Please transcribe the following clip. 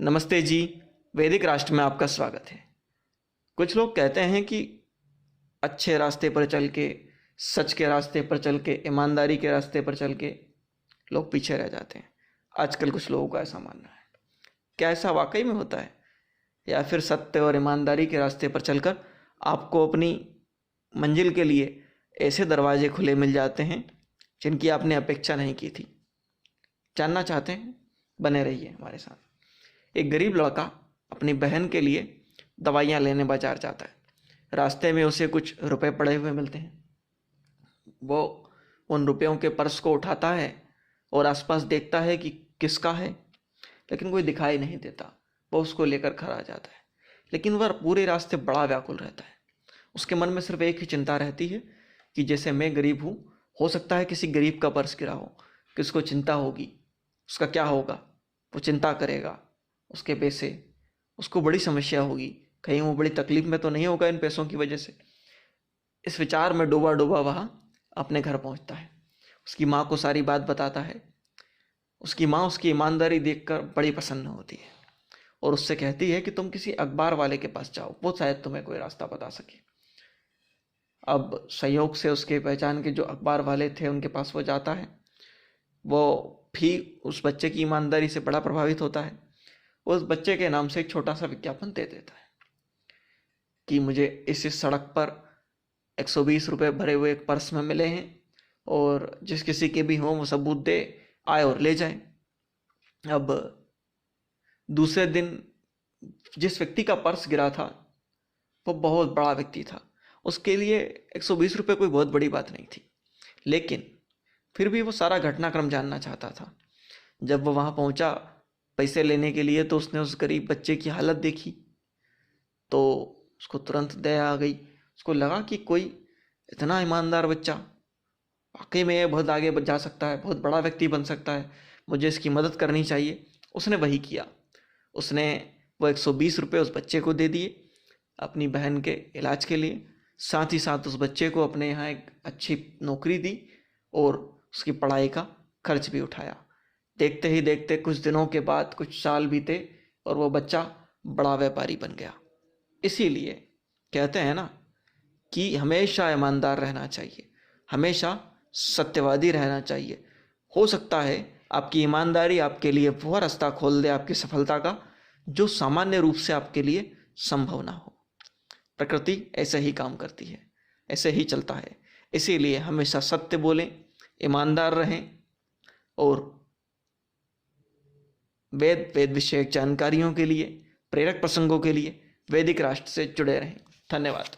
नमस्ते जी। वैदिक राष्ट्र में आपका स्वागत है। कुछ लोग कहते हैं कि अच्छे रास्ते पर चल के, सच के रास्ते पर चल के, ईमानदारी के रास्ते पर चल के लोग पीछे रह जाते हैं। आजकल कुछ लोगों का ऐसा मानना है। क्या ऐसा वाकई में होता है, या फिर सत्य और ईमानदारी के रास्ते पर चलकर आपको अपनी मंजिल के लिए ऐसे दरवाजे खुले मिल जाते हैं जिनकी आपने अपेक्षा नहीं की थी? जानना चाहते हैं? बने रहिए हमारे साथ। एक गरीब लड़का अपनी बहन के लिए दवाइयाँ लेने बाजार जाता है। रास्ते में उसे कुछ रुपए पड़े हुए मिलते हैं। वो उन रुपयों के पर्स को उठाता है और आसपास देखता है कि किसका है, लेकिन कोई दिखाई नहीं देता। वो उसको लेकर घर आ जाता है, लेकिन वह पूरे रास्ते बड़ा व्याकुल रहता है। उसके मन में सिर्फ एक ही चिंता रहती है कि जैसे मैं गरीब हूँ, हो सकता है किसी गरीब का पर्स गिरा हो, किसको चिंता होगी, उसका क्या होगा, वो चिंता करेगा, उसके पैसे, उसको बड़ी समस्या होगी, कहीं वो बड़ी तकलीफ में तो नहीं होगा इन पैसों की वजह से। इस विचार में डूबा डूबा वह अपने घर पहुंचता है। उसकी माँ को सारी बात बताता है। उसकी माँ उसकी ईमानदारी देखकर बड़ी प्रसन्न होती है और उससे कहती है कि तुम किसी अखबार वाले के पास जाओ, वो शायद तुम्हें कोई रास्ता बता सके। अब संयोग से उसके पहचान के जो अखबार वाले थे उनके पास वो जाता है। वो भी उस बच्चे की ईमानदारी से बड़ा प्रभावित होता है। वो उस बच्चे के नाम से एक छोटा सा विज्ञापन दे देता है कि मुझे इस सड़क पर 120 रुपये भरे हुए एक पर्स में मिले हैं, और जिस किसी के भी हों वो सबूत दे, आए और ले जाए। अब दूसरे दिन जिस व्यक्ति का पर्स गिरा था वो बहुत बड़ा व्यक्ति था। उसके लिए 120 रुपये कोई बहुत बड़ी बात नहीं थी, लेकिन फिर भी वो सारा घटनाक्रम जानना चाहता था। जब वो वहाँ पहुँचा पैसे लेने के लिए, तो उसने उस गरीब बच्चे की हालत देखी तो उसको तुरंत दया आ गई। उसको लगा कि कोई इतना ईमानदार बच्चा वाकई में ये बहुत आगे जा सकता है, बहुत बड़ा व्यक्ति बन सकता है, मुझे इसकी मदद करनी चाहिए। उसने वही किया। उसने वो 120 रुपये उस बच्चे को दे दिए अपनी बहन के इलाज के लिए। साथ ही साथ उस बच्चे को अपने यहाँ एक अच्छी नौकरी दी और उसकी पढ़ाई का खर्च भी उठाया। देखते ही देखते कुछ दिनों के बाद, कुछ साल बीते और वो बच्चा बड़ा व्यापारी बन गया। इसीलिए कहते हैं ना कि हमेशा ईमानदार रहना चाहिए, हमेशा सत्यवादी रहना चाहिए। हो सकता है आपकी ईमानदारी आपके लिए वह रास्ता खोल दे आपकी सफलता का, जो सामान्य रूप से आपके लिए संभव ना हो। प्रकृति ऐसे ही काम करती है, ऐसे ही चलता है। इसीलिए हमेशा सत्य बोलें, ईमानदार रहें और वेद विषयक जानकारियों के लिए, प्रेरक प्रसंगों के लिए वैदिक राष्ट्र से जुड़े रहें। धन्यवाद।